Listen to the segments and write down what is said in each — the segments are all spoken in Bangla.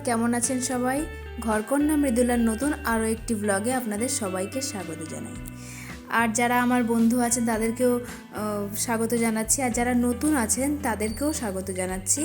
কেমন আছেন সবাই? ঘরকন্যা মৃদুলার নতুন আরও একটি ব্লগে আপনাদের সবাইকে স্বাগত জানাই। আর যারা আমার বন্ধু আছেন তাদেরকেও স্বাগত জানাচ্ছি, আর যারা নতুন আছেন তাদেরকেও স্বাগত জানাচ্ছি।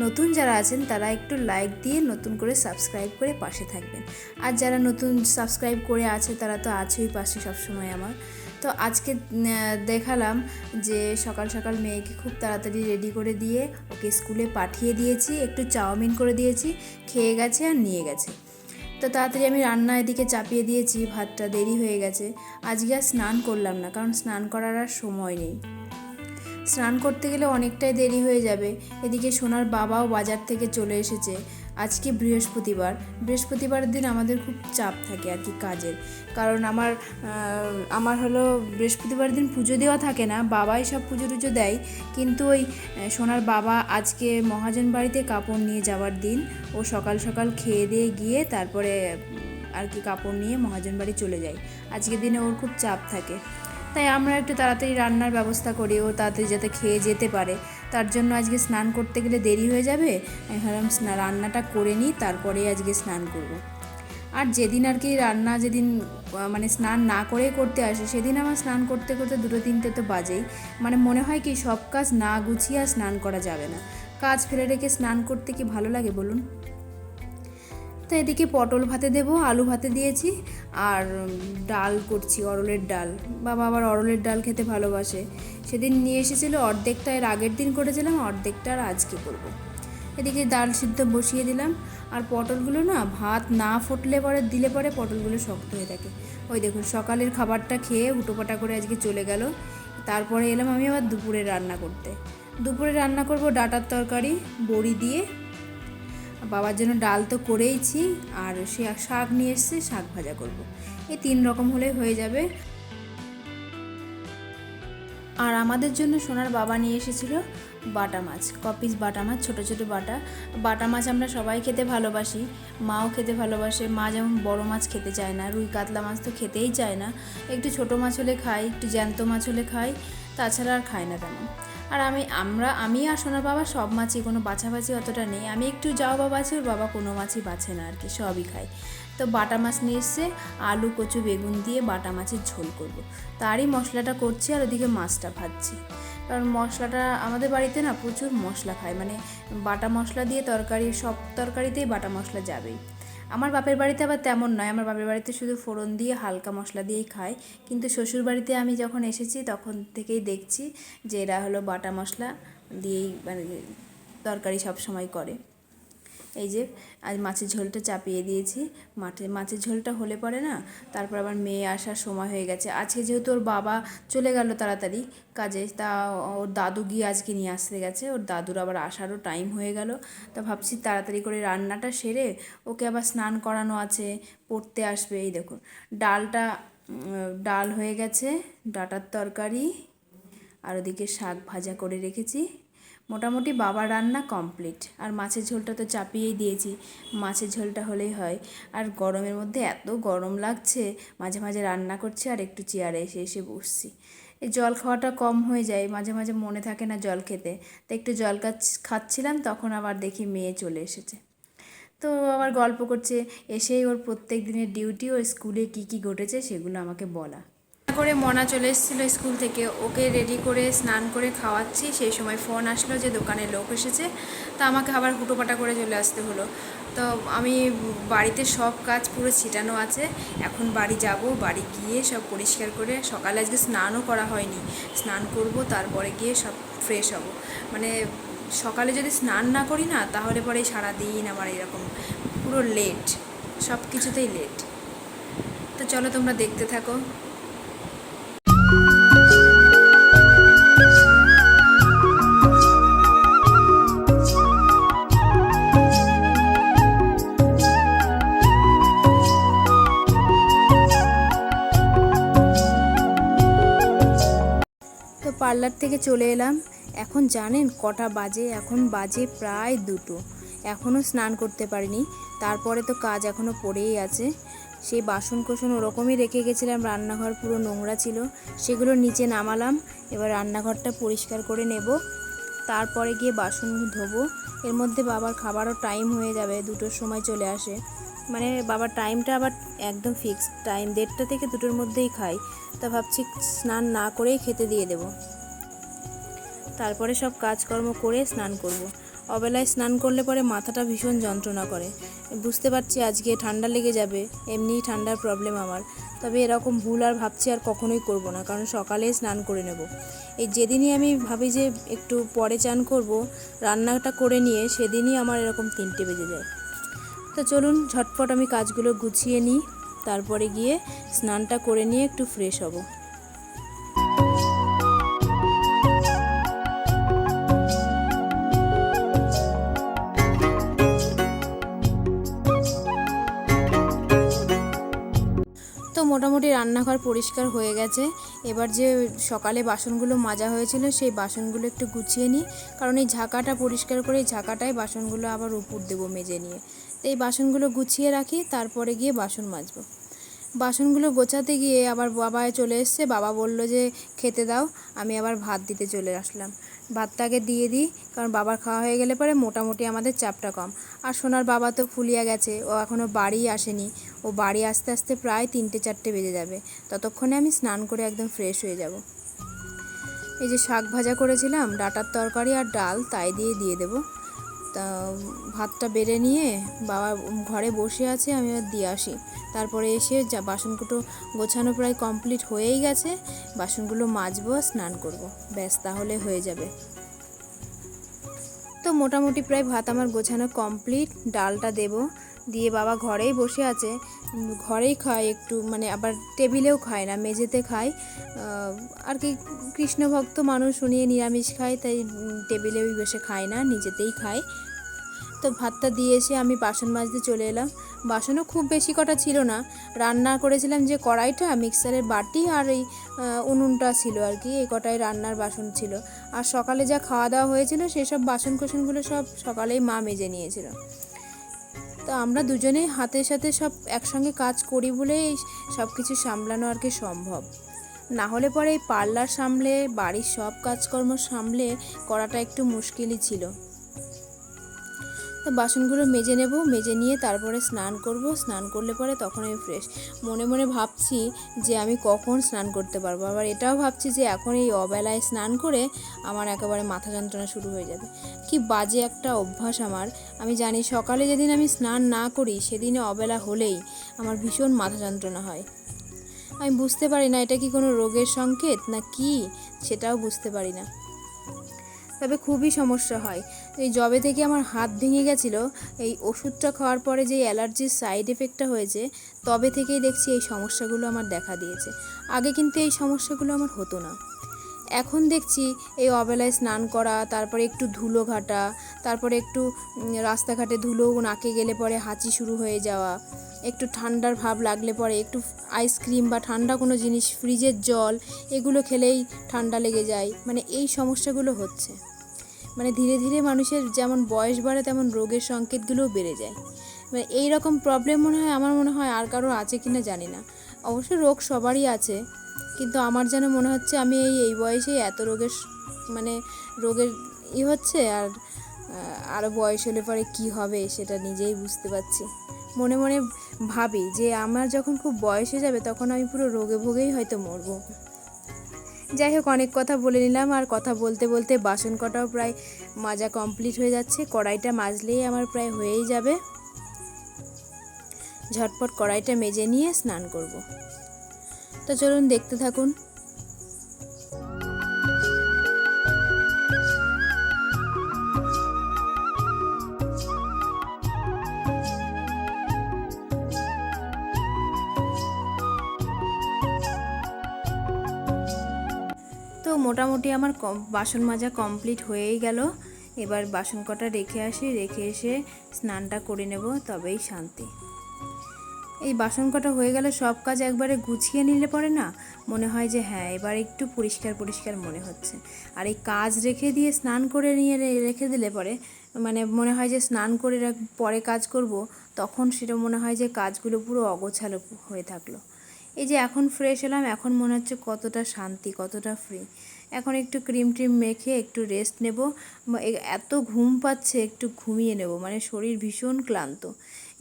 নতুন যারা আছেন তারা একটু লাইক দিয়ে নতুন করে সাবস্ক্রাইব করে পাশে থাকবেন। আর যারা নতুন সাবস্ক্রাইব করে আছে তারা তো আছেই পাশে সবসময় আমার। তো আজকে দেখালাম যে সকাল সকাল মেয়েকে খুব তাড়াতাড়ি রেডি করে দিয়ে ওকে স্কুলে পাঠিয়ে দিয়েছি, একটু চাউমিন করে দিয়েছি, খেয়ে গেছে আর নিয়ে গেছে। তো তাড়াতাড়ি আমি রান্না এদিকে চাপিয়ে দিয়েছি, ভাতটা দেরি হয়ে গেছে। আজকে আর স্নান করলাম না, কারণ স্নান করার আর সময় নেই। স্নান করতে গেলে অনেকটাই দেরি হয়ে যাবে। এদিকে সোনার বাবাও বাজার থেকে চলে এসেছে। আজকে বৃহস্পতিবারের দিন আমাদের খুব চাপ থাকে আর কি কাজের, কারণ আমার হলো বৃহস্পতিবার দিন পুজো দেওয়া থাকে না, বাবাই সব পুজো টুজো দেয়। কিন্তু ওই সোনার বাবা আজকে মহাজন বাড়িতে কাপড় নিয়ে যাওয়ার দিন, ও সকাল সকাল খেয়ে দিয়ে গিয়ে তারপরে আর কি কাপড় নিয়ে মহাজন বাড়ি চলে যায়। আজকের দিনে ওর খুব চাপ থাকে, তাই আমরা একটু তাড়াতাড়ি রান্নার ব্যবস্থা করি, ও তাড়াতাড়ি যাতে খেয়ে যেতে পারে। তার জন্য আজকে স্নান করতে গেলে দেরি হয়ে যাবে, আমি ভাবলাম রান্নাটা করে নিই, তারপরে আজকে স্নান করব। আর যেদিন আর কি রান্না যেদিন মানে স্নান না করেই করতে আসে, সেদিন আমার স্নান করতে করতে 2-3টে তো বাজেই। মানে মনে হয় কি সব কাজ না গুছিয়ে আর স্নান করা যাবে না। কাজ ফেলে রেখে স্নান করতে কি ভালো লাগে বলুন? তো এদিকে পটল ভাতে দেবো, আলু ভাতে দিয়েছি, আর ডাল করছি, অরলের ডাল। বাবা আবার অরলের ডাল খেতে ভালোবাসে। সেদিন নিয়ে এসেছিলো অর্ধেকটা, এর আগের দিন করেছিলাম, অর্ধেকটা আর আজকে করব। এদিকে ডাল সিদ্ধ বসিয়ে দিলাম। আর পটলগুলো না ভাত না ফুটলে পরে দিলে পরে পটলগুলো শক্ত হয়ে থাকে। ওই দেখুন সকালের খাবারটা খেয়ে হুটোপাটা করে আজকে চলে গেল। তারপরে এলাম আমি আবার দুপুরে রান্না করতে। দুপুরে রান্না করব ডাঁটার তরকারি বড়ি দিয়ে। বাবার জন্য ডাল তো করেইছি, আর সে শাক নিয়ে এসছে, শাক ভাজা করব। এই 3 রকম হলে হয়ে যাবে। আর আমাদের জন্য সোনার বাবা নিয়ে এসেছিল বাটা মাছ, কপিস বাটা মাছ, ছোটো ছোটো বাটা মাছ আমরা সবাই খেতে ভালোবাসি, মাও খেতে ভালোবাসে। মা যেমন বড় মাছ খেতে চায় না, রুই কাতলা মাছ তো খেতেই চায় না। একটু ছোটো মাছ হলে খাই, একটু জ্যান্ত মাছ হলে খাই, তাছাড়া আর খায় না তেমন। আর আমি আর সোনার বাবা সব মাছই, কোনো বাছাবাছি অতটা নেই। আমি একটু যাও বাবা আছে, ওর বাবা কোনো মাছই বাছে না আর কি, সবই খায়। তো বাটা মাছ নিয়ে এসছে, আলু কচু বেগুন দিয়ে বাটা মাছের ঝোল করব। তারই মশলাটা করছি, আর ওদিকে মাছটা ভাজছি। কারণ মশলাটা আমাদের বাড়িতে না প্রচুর মশলা খায়, মানে বাটা মশলা দিয়ে তরকারি, সব তরকারিতেই বাটা মশলা যাবেই। আমার বাপের বাড়িতে আবার তেমন নয়, আমার বাপের বাড়িতে শুধু ফোড়ন দিয়ে হালকা মশলা দিয়েই খায়। কিন্তু শ্বশুর বাড়িতে আমি যখন এসেছি তখন থেকেই দেখছি যে এরা হলো বাটা মশলা দিয়েই মানে তরকারি সব সময় করে। এই যে আজ মাছের ঝোলটা চাপিয়ে দিয়েছি। মাছের ঝোলটা হলে পরে না, তারপর আবার মেয়ে আসার সময় হয়ে গেছে। আজকে যেহেতু ওর বাবা চলে গেল তাড়াতাড়ি কাজে, তা ওর দাদু গিয়ে আজকে নিয়ে আসতে গেছে, ওর দাদুর আবার আসারও টাইম হয়ে গেল। তা ভাবছি তাড়াতাড়ি করে রান্নাটা সেরে, ওকে আবার স্নান করানো আছে, পড়তে আসবে। এই দেখুন ডাল হয়ে গেছে, ডাঁটার তরকারি, আর ওদিকে শাক ভাজা করে রেখেছি। মোটামুটি বাবার রান্না কমপ্লিট। আর মাছের ঝোলটা তো চাপিয়েই দিয়েছি, মাছের ঝোলটা হলেই হয়। আর গরমের মধ্যে এত গরম লাগছে, মাঝে মাঝে রান্না করছি আর একটু চেয়ারে এসে এসে বসছি। এই জল খাওয়াটা কম হয়ে যায়, মাঝে মাঝে মনে থাকে না জল খেতে, তো একটু জল খাচ্ছিলাম, তখন আবার দেখি মেয়ে চলে এসেছে। তো আবার গল্প করছে, এসেই ওর প্রত্যেক দিনের ডিউটি, ও স্কুলে কী কী ঘটেছে সেগুলো আমাকে বলা। করে মনা চলে এসেছিলো স্কুল থেকে, ওকে রেডি করে স্নান করে খাওয়াচ্ছি, সেই সময় ফোন আসলো যে দোকানে লোক এসেছে। তা আমাকে আবার হুটোপাটা করে চলে আসতে হলো। তো আমি বাড়িতে সব কাজ পুরো ছিটানো আছে, এখন বাড়ি যাব, বাড়ি গিয়ে সব পরিষ্কার করে, সকালে আজকে স্নানও করা হয়নি, স্নান করব, তারপরে গিয়ে সব ফ্রেশ হব। মানে সকালে যদি স্নান না করি না, তাহলে পরে সারাদিন আমার এরকম পুরো লেট, সব কিছুতেই লেট। তো চলো তোমরা দেখতে থাকো। তো পার্লার থেকে চলে এলাম। এখন জানেন কটা বাজে? এখন বাজে প্রায় 2টো। এখনও স্নান করতে পারিনি, তারপরে তো কাজ এখনও পড়েই আছে। সেই বাসন কোসন ওরকমই রেখে গেছিলাম, রান্নাঘর পুরো নোংরা ছিল, সেগুলো নিচে নামালাম। এবার রান্নাঘরটা পরিষ্কার করে নেব। তারপরে গিয়ে বাসন ধোবো। এর মধ্যে বাবার খাবারও টাইম হয়ে যাবে, 2টোর সময় চলে আসে। মানে বাবার টাইমটা আবার একদম ফিক্সড টাইম, 1:30 থেকে 2টোর মধ্যেই খাই। তা ভাবছি স্নান না করেই খেতে দিয়ে দেব, তারপরে সব কাজকর্ম করে স্নান করব। অবেলায় স্নান করলে পরে মাথাটা ভীষণ যন্ত্রণা করে। বুঝতে পারছি আজকে ঠান্ডা লেগে যাবে, এমনিই ঠান্ডার প্রবলেম আমার। তবে এরকম ভুল আর ভাবছি আর কখনোই করব না, কারণ সকালেই স্নান করে নেব। এই যেদিনই আমি ভাবি যে একটু পরে চান করব, রান্নাটা করে নিয়ে, সেদিনই আমার এরকম 3টে বেজে যায়। তো চলুন ঝটপট আমি কাজগুলো গুছিয়ে নিই, তারপরে গিয়ে স্নানটা করে নিয়ে একটু ফ্রেশ হব। তো মোটামুটি রান্নাঘর পরিষ্কার হয়ে গেছে। এবার যে সকালে বাসনগুলো মাজা হয়েছিল সেই বাসনগুলো একটু গুছিয়ে নিই, কারণ এই ঝাঁকাটা পরিষ্কার করে এই ঝাঁকাটায় বাসনগুলো আবার উপর দেবো মেজে নিয়ে। তো এই বাসনগুলো গুছিয়ে রাখি, তারপরে গিয়ে বাসন মাজবো। বাসনগুলো গোছাতে গিয়ে আবার বাবা চলে এসছে, বাবা বলল যে খেতে দাও। আমি আবার ভাত দিতে চলে আসলাম। ভাতটাকে দিয়ে দিই, কারণ বাবার খাওয়া হয়ে গেলে পরে মোটামুটি আমাদের চাপটা কম। আর সোনার বাবা তো ফুলিয়া গেছে, ও এখনও বাড়ি আসেনি। ও বাড়ি আসতে আসতে প্রায় 3টে-4টে বেজে যাবে। ততক্ষণে আমি স্নান করে একদম ফ্রেশ হয়ে যাব। এই যে শাক ভাজা করেছিলাম, ডাঁটার তরকারি আর ডাল, তাই দিয়ে দেবো। তা ভাতটা বেড়ে নিয়ে বাবা ঘরে বসে আছে, আমি আর দিয়ে আসি। তারপরে এসে যা বাসনকুটো গোছানো প্রায় কমপ্লিট হয়েই গেছে, বাসনগুলো মাজবো, স্নান করব, ব্যাস তাহলে হয়ে যাবে। তো মোটামুটি প্রায় ভাত আমার গোছানো কমপ্লিট। ডালটা দেব, দিয়ে বাবা ঘরেই বসে আছে। ঘরেই খায় একটু, মানে আবার টেবিলেও খায় না, মেঝেতে খায়। আর কি কৃষ্ণভক্ত মানুষ, উনি নিরামিষ খায়, তাই টেবিলেও বসে খায় না, নিচেতেই খায়। তো ভাতটা দিয়ে এসে আমি বাসন মাজতে চলে এলাম। বাসনও খুব বেশি কটা ছিল না। রান্না করেছিলাম যে কড়াইটা, মিক্সারের বাটি আর এই উনুনটা ছিল আর কি, এই কটাই রান্নার বাসন ছিল। আর সকালে যা খাওয়া দাওয়া হয়েছিল সেসব বাসন কোসনগুলো সব সকালেই মা মেজে নিয়েছিল। তো আমরা দুজনেই হাতের সাথে সব একসঙ্গে কাজ করি বলেই সব কিছু সামলানো আর কি সম্ভব। না হলে পরে এই পার্লার সামলে, বাড়ির সব কাজকর্ম সামলে করাটা একটু মুশকিলই ছিল। তো বাসনগুলো মেজে নেব, মেজে নিয়ে তারপরে স্নান করব। স্নান করলে পরে তখন আমি ফ্রেশ। মনে মনে ভাবছি যে আমি কখন স্নান করতে পারবো, আবার এটাও ভাবছি যে এখন এই অবেলায় স্নান করে আমার একেবারে মাথা যন্ত্রণা শুরু হয়ে যাবে। কি বাজে একটা অভ্যাস আমার। আমি জানি সকালে যেদিন আমি স্নান না করি, সেদিনে অবেলা হলেই আমার ভীষণ মাথা যন্ত্রণা হয়। আমি বুঝতে পারি না এটা কি কোনো রোগের সংকেত না কি, সেটাও বুঝতে পারি না। তবে খুবই সমস্যা হয়। এই যবে থেকে আমার হাত ভেঙে গেছিলো, এই ওষুধটা খাওয়ার পরে যে অ্যালার্জির সাইড এফেক্টটা হয়েছে, তবে থেকেই দেখছি এই সমস্যাগুলো আমার দেখা দিয়েছে। আগে কিন্তু এই সমস্যাগুলো আমার হতো না। এখন দেখছি এই অবেলায় স্নান করা, তারপরে একটু ধুলো ঘাটা, তারপরে একটু রাস্তাঘাটে ধুলো নাকে গেলে পরে হাঁচি শুরু হয়ে যাওয়া, একটু ঠান্ডার ভাব লাগলে পরে একটু আইসক্রিম বা ঠান্ডা কোনো জিনিস, ফ্রিজের জল, এগুলো খেলেই ঠান্ডা লেগে যায়। মানে এই সমস্যাগুলো হচ্ছে। মানে ধীরে ধীরে মানুষের যেমন বয়স বাড়ে, তেমন রোগের সংকেতগুলোও বেড়ে যায়। মানে এই রকম প্রবলেম আমার মনে হয় আর কারো আছে কিনা জানি না। অবশ্য রোগ সবারই আছে, কিন্তু আমার যেন মনে হচ্ছে আমি এই বয়সেই এত মানে রোগের হচ্ছে। আর আরও বয়স হলে পরে কী হবে সেটা নিজেই বুঝতে পারছি। মনে মনে ভাবি যে আমার যখন খুব বয়স হয়ে যাবে, তখন আমি পুরো রোগে ভোগেই হয়তো মরবো। যাই হোক, অনেক কথা বলে নিলাম। আর কথা বলতে বলতে বাসন কটাও প্রায় মাজা কমপ্লিট হয়ে যাচ্ছে। কড়াইটা মাজলেই আমার প্রায় হয়েই যাবে। ঝটপট কড়াইটা মেজে নিয়ে স্নান করব। তো চলুন দেখতে থাকুন। তো মোটামুটি আমার বাসন মাজা কমপ্লিট হয়েই গেল। এবার বাসন কটা রেখে এসে স্নানটা করে নেব, তবেই শান্তি। এই বাসন কটা হয়ে গেলে সব কাজ একবারে গুছিয়ে নিলে পরে না মনে হয় যে হ্যাঁ এবার একটু পরিষ্কার পরিষ্কার মনে হচ্ছে। আর এই কাজ রেখে দিয়ে স্নান করে নিয়ে রেখে দিলে পরে মানে মনে হয় যে স্নান করে পরে কাজ করব, তখন সেটা মনে হয় যে কাজগুলো পুরো অগোছালো হয়ে থাকলো। এই যে এখন ফ্রেশ এলাম, এখন মনে হচ্ছে কতটা শান্তি, কতটা ফ্রি। এখন একটু ক্রিম ট্রিম মেখে একটু রেস্ট নেব। এত ঘুম পাচ্ছে, একটু ঘুমিয়ে নেব, মানে শরীর ভীষণ ক্লান্ত।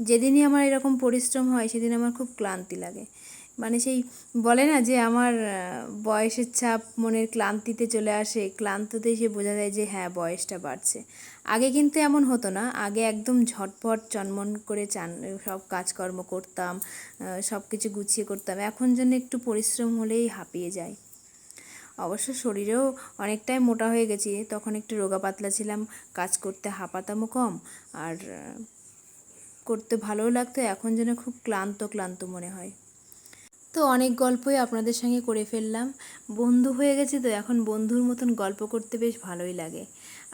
যেদিনই আমার এরকম পরিশ্রম হয় সেদিন আমার খুব ক্লান্তি লাগে। মানে সেই বলে না যে আমার বয়সের ছাপ মনের ক্লান্তিতে চলে আসে, ক্লান্ততেই সে বোঝা যায় যে হ্যাঁ বয়সটা বাড়ছে। আগে কিন্তু এমন হতো না, আগে একদম ঝটপট চনমন করে সব কাজকর্ম করতাম, সব কিছু গুছিয়ে করতাম। এখন যেন একটু পরিশ্রম হলেই হাঁপিয়ে যায়। অবশ্য শরীরেও অনেকটাই মোটা হয়ে গেছি, তখন একটু রোগা পাতলা ছিলাম, কাজ করতে হাঁপাতামও কম, আর করতে ভালোও লাগতো। এখন যেন খুব ক্লান্ত ক্লান্ত মনে হয়। তো অনেক গল্পই আপনাদের সঙ্গে করে ফেললাম, বন্ধু হয়ে গেছি তো এখন বন্ধুর মতন গল্প করতে বেশ ভালোই লাগে।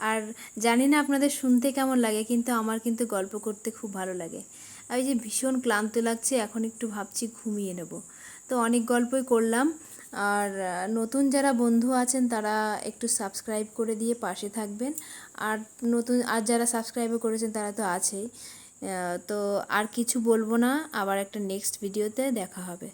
আর জানি না আপনাদের শুনতে কেমন লাগে, কিন্তু আমার কিন্তু গল্প করতে খুব ভালো লাগে। আর এই যে ভীষণ ক্লান্ত লাগছে, এখন একটু ভাবছি ঘুমিয়ে নেব। তো অনেক গল্পই করলাম। আর নতুন যারা বন্ধু আছেন তারা একটু সাবস্ক্রাইব করে দিয়ে পাশে থাকবেন। আর যারা সাবস্ক্রাইবও করেছেন তারা তো আছেই। তো আর কিছু বলবো না, আবার একটা নেক্সট ভিডিওতে দেখা হবে।